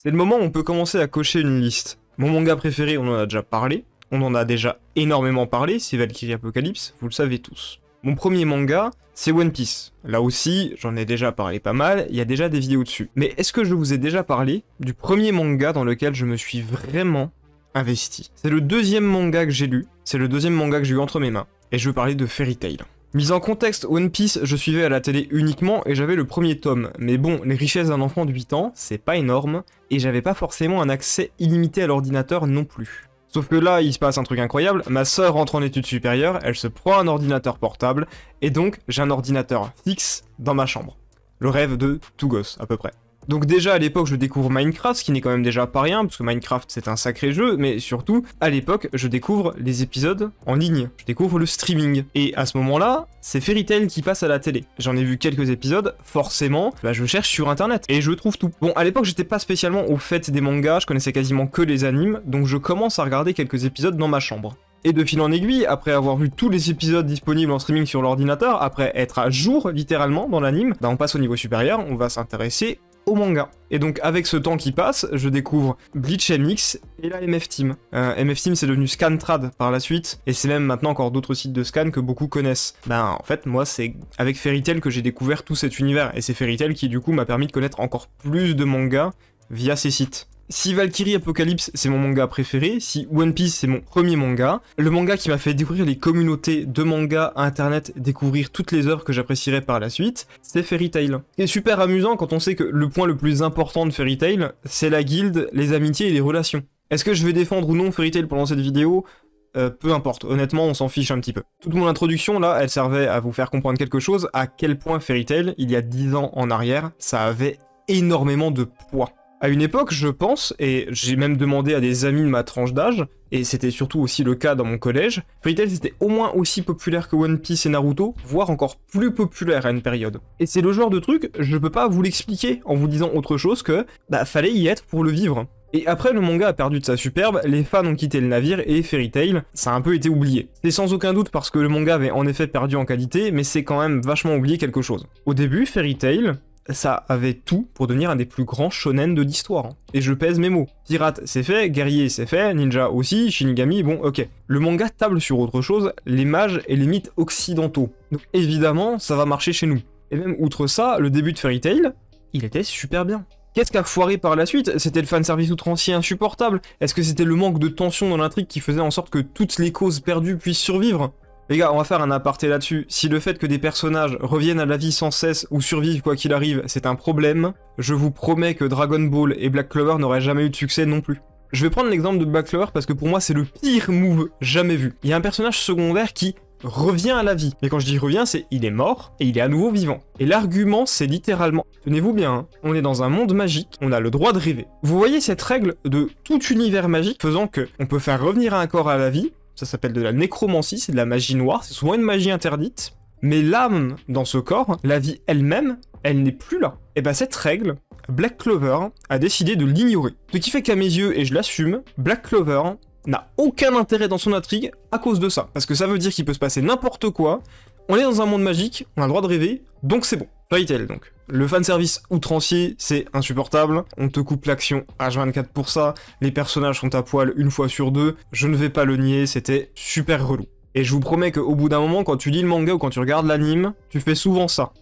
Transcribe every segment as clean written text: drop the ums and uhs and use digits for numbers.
C'est le moment où on peut commencer à cocher une liste. Mon manga préféré, on en a déjà parlé. On en a déjà énormément parlé, c'est Valkyrie Apocalypse, vous le savez tous. Mon premier manga, c'est One Piece. Là aussi, j'en ai déjà parlé pas mal, il y a déjà des vidéos dessus. Mais est-ce que je vous ai déjà parlé du premier manga dans lequel je me suis vraiment investi? C'est le deuxième manga que j'ai lu, c'est le deuxième manga que j'ai eu entre mes mains, et je veux parler de Fairy Tail. Mise en contexte, One Piece, je suivais à la télé uniquement et j'avais le premier tome. Mais bon, les richesses d'un enfant de 8 ans, c'est pas énorme, et j'avais pas forcément un accès illimité à l'ordinateur non plus. Sauf que là, il se passe un truc incroyable, ma sœur rentre en études supérieures, elle se prend un ordinateur portable, et donc j'ai un ordinateur fixe dans ma chambre. Le rêve de tout gosse, à peu près. Donc déjà à l'époque je découvre Minecraft, ce qui n'est quand même déjà pas rien, parce que Minecraft c'est un sacré jeu, mais surtout, à l'époque, je découvre les épisodes en ligne, je découvre le streaming. Et à ce moment-là, c'est Fairy Tail qui passe à la télé. J'en ai vu quelques épisodes, forcément, je cherche sur internet, et je trouve tout. Bon, à l'époque j'étais pas spécialement au fait des mangas, je connaissais quasiment que les animes, donc je commence à regarder quelques épisodes dans ma chambre. Et de fil en aiguille, après avoir vu tous les épisodes disponibles en streaming sur l'ordinateur, après être à jour littéralement dans l'anime, on passe au niveau supérieur, on va s'intéresser au manga. Et donc avec ce temps qui passe, je découvre Bleach MX et la MF Team. MF Team c'est devenu Scantrad par la suite, et c'est même maintenant encore d'autres sites de scan que beaucoup connaissent. En fait moi c'est avec Fairy Tail que j'ai découvert tout cet univers, et c'est Fairy Tail qui du coup m'a permis de connaître encore plus de mangas via ces sites. Si Valkyrie Apocalypse c'est mon manga préféré, si One Piece c'est mon premier manga, le manga qui m'a fait découvrir les communautés de mangas à internet, découvrir toutes les œuvres que j'apprécierais par la suite, c'est Fairy Tail. Ce qui est super amusant quand on sait que le point le plus important de Fairy Tail, c'est la guilde, les amitiés et les relations. Est-ce que je vais défendre ou non Fairy Tail pendant cette vidéo ? Peu importe, honnêtement on s'en fiche un petit peu. Toute mon introduction là, elle servait à vous faire comprendre quelque chose, à quel point Fairy Tail, il y a 10 ans en arrière, ça avait énormément de poids. À une époque, je pense, et j'ai même demandé à des amis de ma tranche d'âge, et c'était surtout aussi le cas dans mon collège, Fairy Tail c'était au moins aussi populaire que One Piece et Naruto, voire encore plus populaire à une période. Et c'est le genre de truc, je peux pas vous l'expliquer en vous disant autre chose que, fallait y être pour le vivre. Et après le manga a perdu de sa superbe, les fans ont quitté le navire et Fairy Tail, ça a un peu été oublié. C'est sans aucun doute parce que le manga avait en effet perdu en qualité, mais c'est quand même vachement oublié quelque chose. Au début, Fairy Tail, ça avait tout pour devenir un des plus grands shonen de l'histoire. Et je pèse mes mots. Pirate, c'est fait, guerrier, c'est fait, ninja aussi, Shinigami, bon, ok. Le manga table sur autre chose, les mages et les mythes occidentaux. Donc évidemment, ça va marcher chez nous. Et même outre ça, le début de Fairy Tail, il était super bien. Qu'est-ce qu'a foiré par la suite? C'était le fanservice outrancier insupportable? Est-ce que c'était le manque de tension dans l'intrigue qui faisait en sorte que toutes les causes perdues puissent survivre? Les gars, on va faire un aparté là-dessus. Si le fait que des personnages reviennent à la vie sans cesse ou survivent quoi qu'il arrive, c'est un problème, je vous promets que Dragon Ball et Black Clover n'auraient jamais eu de succès non plus. Je vais prendre l'exemple de Black Clover parce que pour moi c'est le pire move jamais vu. Il y a un personnage secondaire qui revient à la vie. Mais quand je dis revient, c'est il est mort et il est à nouveau vivant. Et l'argument, c'est littéralement, tenez-vous bien, hein, on est dans un monde magique, on a le droit de rêver. Vous voyez cette règle de tout univers magique faisant que on peut faire revenir un corps à la vie. Ça s'appelle de la nécromancie, c'est de la magie noire, c'est souvent une magie interdite. Mais l'âme dans ce corps, la vie elle-même, elle n'est plus là. Et cette règle, Black Clover a décidé de l'ignorer. Ce qui fait qu'à mes yeux, et je l'assume, Black Clover n'a aucun intérêt dans son intrigue à cause de ça. Parce que ça veut dire qu'il peut se passer n'importe quoi, on est dans un monde magique, on a le droit de rêver, donc c'est bon. Fairy Tail donc. Le fanservice outrancier, c'est insupportable, on te coupe l'action H24 pour ça, les personnages sont à poil une fois sur deux, je ne vais pas le nier, c'était super relou. Et je vous promets qu'au bout d'un moment, quand tu lis le manga ou quand tu regardes l'anime, tu fais souvent ça.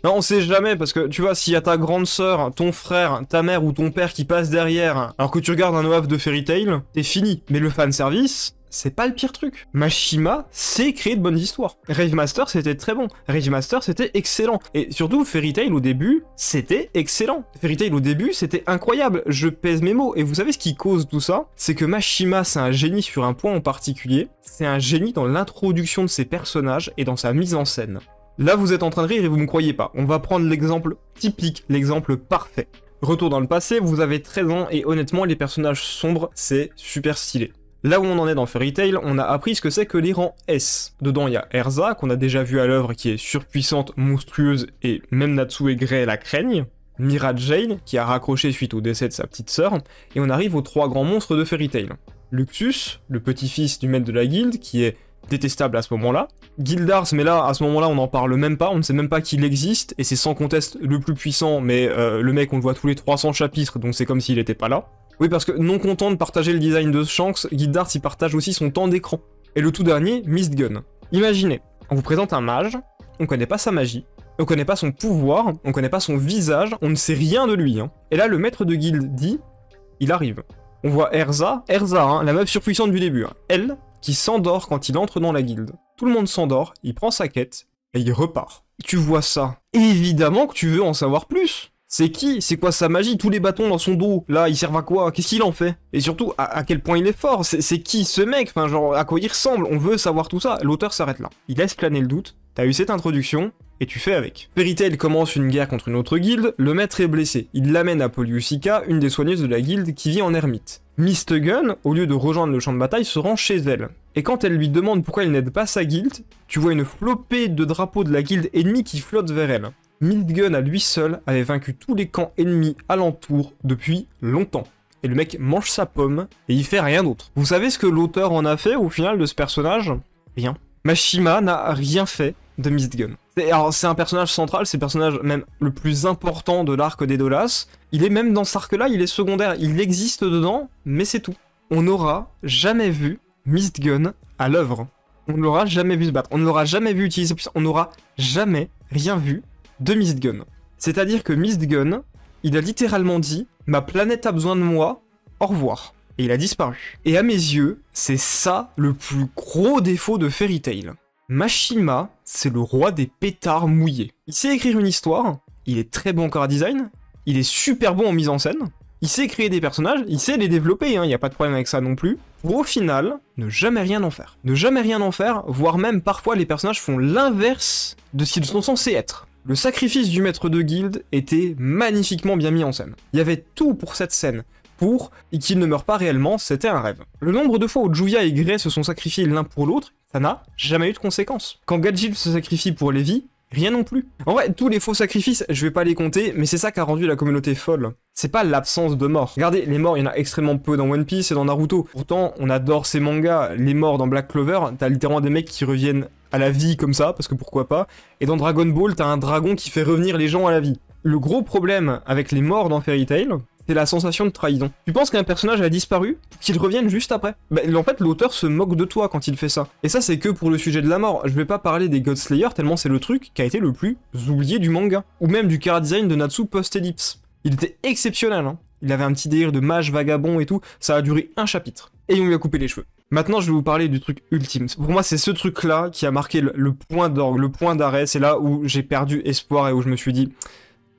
Non, on sait jamais, parce que tu vois, s'il y a ta grande sœur, ton frère, ta mère ou ton père qui passe derrière, alors que tu regardes un OAV de Fairy Tail, t'es fini. Mais le fanservice, c'est pas le pire truc. Mashima sait créer de bonnes histoires. Rave Master, c'était très bon. Rave Master, c'était excellent. Et surtout, Fairy Tail, au début, c'était excellent. Fairy Tail, au début, c'était incroyable. Je pèse mes mots. Et vous savez ce qui cause tout ça? C'est que Mashima, c'est un génie sur un point en particulier. C'est un génie dans l'introduction de ses personnages et dans sa mise en scène. Là, vous êtes en train de rire et vous me croyez pas. On va prendre l'exemple typique, l'exemple parfait. Retour dans le passé, vous avez 13 ans et honnêtement, les personnages sombres, c'est super stylé. Là où on en est dans Fairy Tail, on a appris ce que c'est que les rangs S. Dedans, il y a Erza, qu'on a déjà vu à l'œuvre, qui est surpuissante, monstrueuse, et même Natsu et Grey la craignent. Mira Jane, qui a raccroché suite au décès de sa petite sœur, et on arrive aux 3 grands monstres de Fairy Tail. Luxus, le petit-fils du maître de la guilde, qui est détestable à ce moment-là. Gildars, mais là, à ce moment-là, on n'en parle même pas, on ne sait même pas qu'il existe, et c'est sans conteste le plus puissant, mais le mec, on le voit tous les 300 chapitres, donc c'est comme s'il était pas là. Oui, parce que non content de partager le design de Shanks, Gildars, il partage aussi son temps d'écran. Et le tout dernier, Mistgun. Imaginez, on vous présente un mage, on connaît pas sa magie, on connaît pas son pouvoir, on connaît pas son visage, on ne sait rien de lui. Hein. Et là, le maître de guilde dit, il arrive. On voit Erza, hein, la meuf surpuissante du début, hein. Elle, qui s'endort quand il entre dans la guilde. Tout le monde s'endort, il prend sa quête, et il repart. Tu vois ça, évidemment que tu veux en savoir plus. C'est qui? C'est quoi sa magie? Tous les bâtons dans son dos, là, ils servent à quoi? Qu'est-ce qu'il en fait? Et surtout, à quel point il est fort? C'est qui ce mec? Enfin, genre, à quoi il ressemble? On veut savoir tout ça. L'auteur s'arrête là. Il laisse planer le doute. T'as eu cette introduction, et tu fais avec. Fairy Tail commence une guerre contre une autre guilde, le maître est blessé. Il l'amène à Poliusica, une des soigneuses de la guilde qui vit en ermite. Mistgun, au lieu de rejoindre le champ de bataille, se rend chez elle. Et quand elle lui demande pourquoi il n'aide pas sa guilde, tu vois une flopée de drapeaux de la guilde ennemie qui flotte vers elle. Mistgun à lui seul avait vaincu tous les camps ennemis alentour depuis longtemps. Et le mec mange sa pomme, et il fait rien d'autre. Vous savez ce que l'auteur en a fait au final de ce personnage? Rien. Mashima n'a rien fait de Mistgun. Alors c'est un personnage central, c'est le personnage même le plus important de l'arc d'Edolas. Il est même dans cet arc-là, il est secondaire, il existe dedans, mais c'est tout. On n'aura jamais vu Mistgun à l'œuvre. On ne l'aura jamais vu se battre, on ne l'aura jamais vu utiliser puissance, on n'aura jamais rien vu de Mistgun. C'est-à-dire que Mistgun, il a littéralement dit « Ma planète a besoin de moi, au revoir ». Et il a disparu. Et à mes yeux, c'est ça le plus gros défaut de Fairy Tail. Mashima, c'est le roi des pétards mouillés. Il sait écrire une histoire, il est très bon en chara design, il est super bon en mise en scène, il sait créer des personnages, il sait les développer, il n'y a pas de problème avec ça non plus, pour au final, ne jamais rien en faire. Ne jamais rien en faire, voire même parfois les personnages font l'inverse de ce qu'ils sont censés être. Le sacrifice du maître de guilde était magnifiquement bien mis en scène. Il y avait tout pour cette scène. Pour qu'il ne meure pas réellement, c'était un rêve. Le nombre de fois où Juya et Gray se sont sacrifiés l'un pour l'autre, ça n'a jamais eu de conséquences. Quand Gadjil se sacrifie pour Levi, rien non plus. En vrai, tous les faux sacrifices, je vais pas les compter, mais c'est ça qui a rendu la communauté folle. C'est pas l'absence de morts. Regardez, les morts, il y en a extrêmement peu dans One Piece et dans Naruto. Pourtant, on adore ces mangas. Les morts dans Black Clover, t'as littéralement des mecs qui reviennent à la vie comme ça, parce que pourquoi pas. Et dans Dragon Ball, t'as un dragon qui fait revenir les gens à la vie. Le gros problème avec les morts dans Fairy Tail, c'est la sensation de trahison. Tu penses qu'un personnage a disparu, qu'il revienne juste après. Bah, en fait, l'auteur se moque de toi quand il fait ça. Et ça, c'est que pour le sujet de la mort. Je vais pas parler des Godslayer, tellement c'est le truc qui a été le plus oublié du manga. Ou même du chara design de Natsu post-ellipse. Il était exceptionnel, hein. Il avait un petit délire de mage vagabond et tout, ça a duré un chapitre. Et on lui a coupé les cheveux. Maintenant, je vais vous parler du truc ultime. Pour moi, c'est ce truc-là qui a marqué le point d'orgue, le point d'arrêt. C'est là où j'ai perdu espoir et où je me suis dit...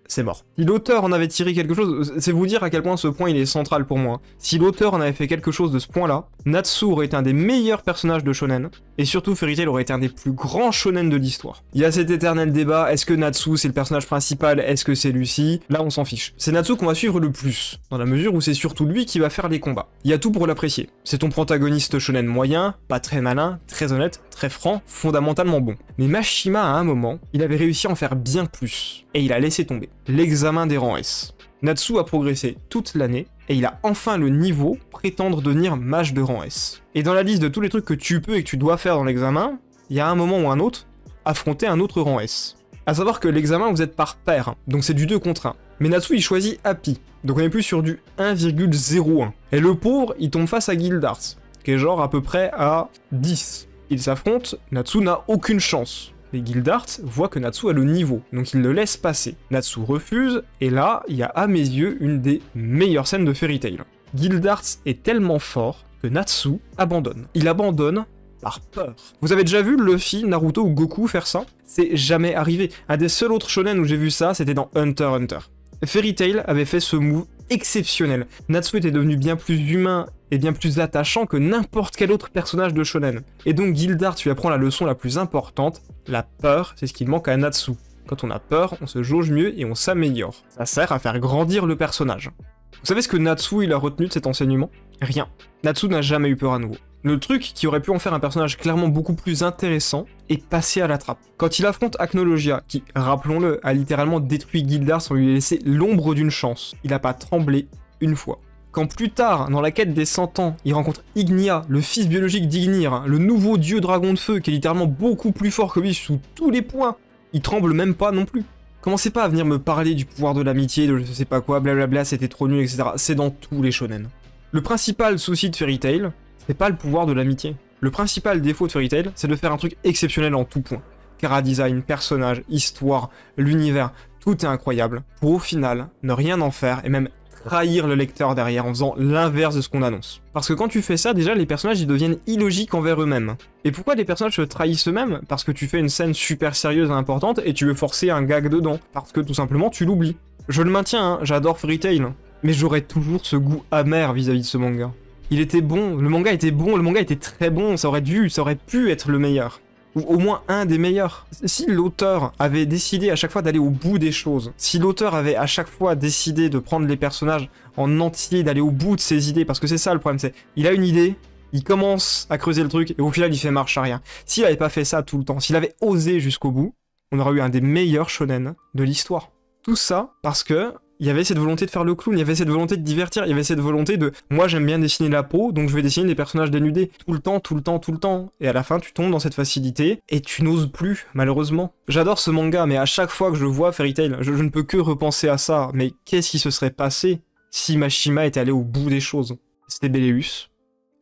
c'est mort. Si l'auteur en avait tiré quelque chose, c'est vous dire à quel point ce point il est central pour moi. Si l'auteur en avait fait quelque chose de ce point-là, Natsu aurait été un des meilleurs personnages de shonen, et surtout Fairy Tail aurait été un des plus grands shonen de l'histoire. Il y a cet éternel débat, est-ce que Natsu c'est le personnage principal, est-ce que c'est Lucy? Là on s'en fiche. C'est Natsu qu'on va suivre le plus, dans la mesure où c'est surtout lui qui va faire les combats. Il y a tout pour l'apprécier. C'est ton protagoniste shonen moyen, pas très malin, très honnête, très franc, fondamentalement bon. Mais Mashima à un moment, il avait réussi à en faire bien plus, et il a laissé tomber. L'examen des rangs S. Natsu a progressé toute l'année, et il a enfin le niveau pour prétendre devenir mage de rang S. Et dans la liste de tous les trucs que tu peux et que tu dois faire dans l'examen, il y a un moment ou un autre, affronter un autre rang S. A savoir que l'examen vous êtes par paire, donc c'est du 2 contre 1. Mais Natsu il choisit Happy, donc on est plus sur du 1,01. Et le pauvre, il tombe face à Gildars, qui est genre à peu près à 10. Ils s'affrontent, Natsu n'a aucune chance. Les Gildars voient que Natsu a le niveau, donc ils le laissent passer. Natsu refuse, et là, il y a à mes yeux une des meilleures scènes de Fairy Tail. Gildars est tellement fort que Natsu abandonne. Il abandonne par peur. Vous avez déjà vu Luffy, Naruto ou Goku faire ça? C'est jamais arrivé. Un des seuls autres shonen où j'ai vu ça, c'était dans Hunter x Hunter. Fairy Tail avait fait ce move exceptionnel. Natsu était devenu bien plus humain et bien plus attachant que n'importe quel autre personnage de shonen. Et donc Gildars lui apprend la leçon la plus importante, la peur, c'est ce qu'il manque à Natsu. Quand on a peur, on se jauge mieux et on s'améliore. Ça sert à faire grandir le personnage. Vous savez ce que Natsu il a retenu de cet enseignement? Rien. Natsu n'a jamais eu peur à nouveau. Le truc qui aurait pu en faire un personnage clairement beaucoup plus intéressant est passé à la trappe. Quand il affronte Acnologia, qui, rappelons-le, a littéralement détruit Gildars sans lui laisser l'ombre d'une chance, il n'a pas tremblé une fois. quand plus tard, dans la quête des 100 ans, il rencontre Ignia, le fils biologique d'Ignir, le nouveau dieu dragon de feu, qui est littéralement beaucoup plus fort que lui sous tous les points, il tremble même pas non plus. Commencez pas à venir me parler du pouvoir de l'amitié, de je sais pas quoi, blablabla, c'était trop nul, etc. C'est dans tous les shonen. Le principal souci de Fairy Tail, c'est pas le pouvoir de l'amitié. Le principal défaut de Fairy Tail, c'est de faire un truc exceptionnel en tout point. Chara design, personnage, histoire, l'univers, tout est incroyable. Pour au final, ne rien en faire et même trahir le lecteur derrière en faisant l'inverse de ce qu'on annonce. Parce que quand tu fais ça, déjà les personnages ils deviennent illogiques envers eux-mêmes. Et pourquoi les personnages se trahissent eux-mêmes? Parce que tu fais une scène super sérieuse et importante et tu veux forcer un gag dedans. Parce que tout simplement tu l'oublies. Je le maintiens, hein, j'adore Fairy Tail, mais j'aurais toujours ce goût amer vis-à-vis de ce manga. Il était bon, le manga était bon, le manga était très bon, ça aurait pu être le meilleur. Ou au moins un des meilleurs. Si l'auteur avait décidé à chaque fois d'aller au bout des choses, si l'auteur avait à chaque fois décidé de prendre les personnages en entier, d'aller au bout de ses idées, parce que c'est ça le problème, c'est il a une idée, il commence à creuser le truc, et au final il fait marche arrière. S'il avait pas fait ça tout le temps, s'il avait osé jusqu'au bout, on aurait eu un des meilleurs shonen de l'histoire. Tout ça parce que il y avait cette volonté de faire le clown, il y avait cette volonté de divertir, il y avait cette volonté de « moi j'aime bien dessiner la peau, donc je vais dessiner des personnages dénudés tout le temps, tout le temps, tout le temps ». Et à la fin tu tombes dans cette facilité, et tu n'oses plus, malheureusement. J'adore ce manga, mais à chaque fois que je vois Fairy Tail, je ne peux que repenser à ça. Mais qu'est-ce qui se serait passé si Mashima était allé au bout des choses? C'était Béléus,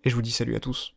et je vous dis salut à tous.